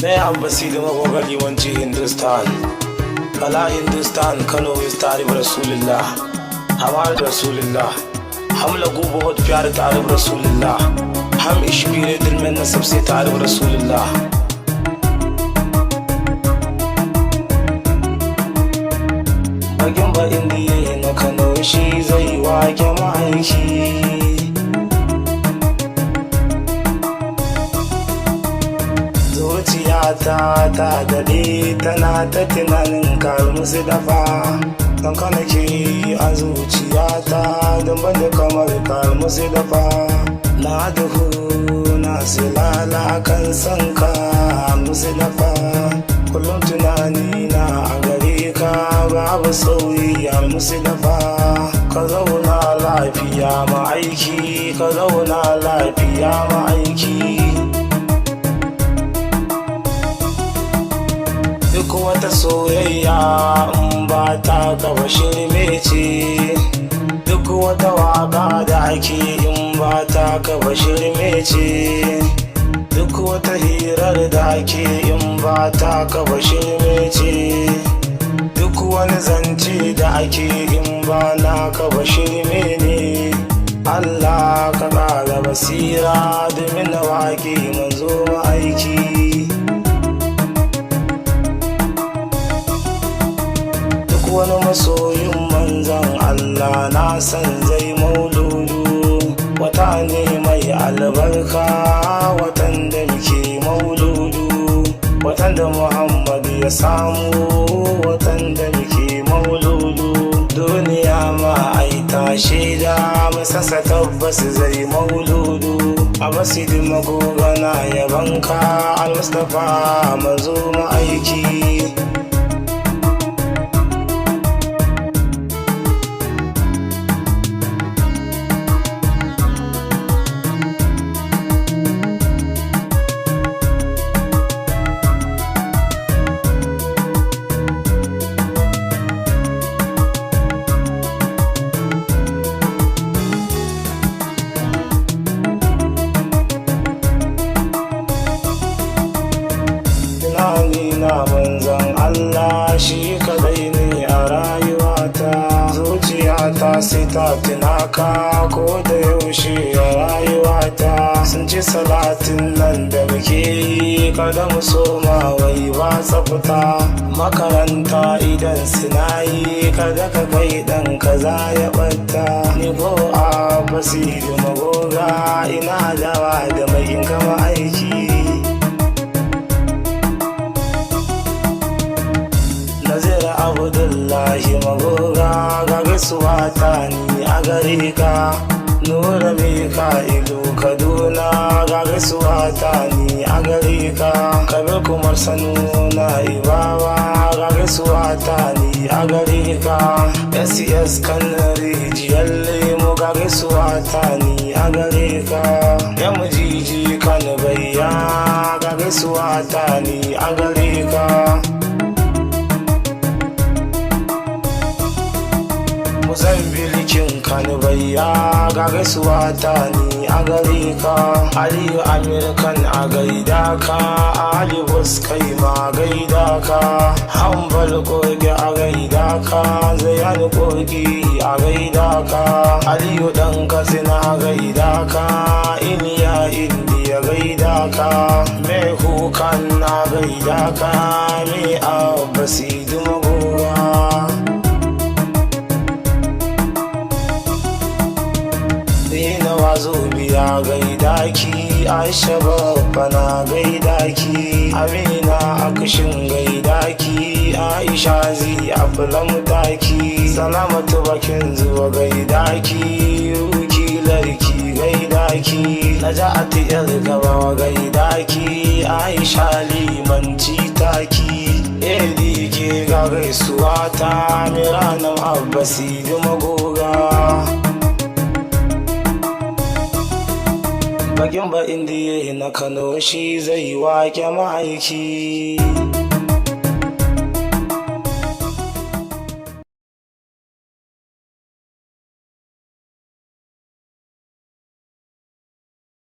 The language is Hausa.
मैं अब्बासी मगोगा लीवंची हिंदुस्तान भला हिंदुस्तान कनो विस्तारिब रसूलुल्लाह हमारे रसूलुल्लाह हम लोगों बहुत प्यार तारिब रसूलुल्लाह हम इश्क़ दिल में नसब से तारिब रसूलुल्लाह bagin ba indiya na Kano shi zai wake ma'aiki zuciyata ta daɗe tana ta tunanin kalmusu dafa don kana ke a zuciyata don banda kamar kalmusu dafa na duhu na silala kan san ka musu dafa kullum tunani na a gare ka babu sauyi a musu dafa ka zauna lafiya ma'aiki ka zauna lafiya ma'aiki duk wata soyayya in ba ta gaba shirme ce duk wata waka da ake in ba ta gaba shirme ce duk wata hirar da ake in ba ta gaba shirme ce duk wani zance da ake in ba na gaba shirme ne Allah ka ƙara basira domin na waƙe manzo ma'aiki wani masoyin manzan Allah na san zai mauludu wata ne mai albarka watan da muke mauludu watan da Muhammadu ya samu watan da muke mauludu duniya ma ai ta shaida masasa tabbas zai mauludu a masjidin magogana yabanka al-Mustafa manzo ma'aiki na manzan Allah shi kadai ne a rayuwata zuciyata sai ta tunaka ko da yaushe a rayuwata sun ci salatin nan da muke yi kada mu soma wai ba tsafta makaranta idan suna yi kada ka kai dan kaza ya batta ni ko a basiri magoga ina dawa da mai kama aiki Nazira Abdullahi magoga ga gaisuwa ta ni a gare ka Nura Mika'ilu Kaduna ga gaisuwa ta ni a gare ka Kabir Kumar Sanuna Ibawa ga gaisuwa ta ni a gare ka SES kan rijiyar lemo ga gaisuwa ta ni a gare ka Yamujiji kan bayya ga gaisuwa ta ni a gare ka Mozambikin kanubaiya ga gaisuwa ta ni a gare ka Aliyu Amerikan a gaida ka Ali Buskai ma gaida ka Hambal Kogi a gaida ka Zayan Kogi a gaida ka Aliyu Dan Katsina a gaida ka Iliya Indiya gaida ka Mai Hukan a gaida ka Mai Abbasi Dumagowa wazo biya gaida ki Aisha babba na gaida ki Amina akushin gaida ki Aisha zi afulan taki Salamatu bakin zuwa gaida ki Ruki larki gaida ki Naja'ati yar gaba gaida ki Aisha limanci taki Eli ke ga gaisuwa ta Miranan Abbasi Dumagoga bagin ba indiya na Kano shi zai wake ma'aiki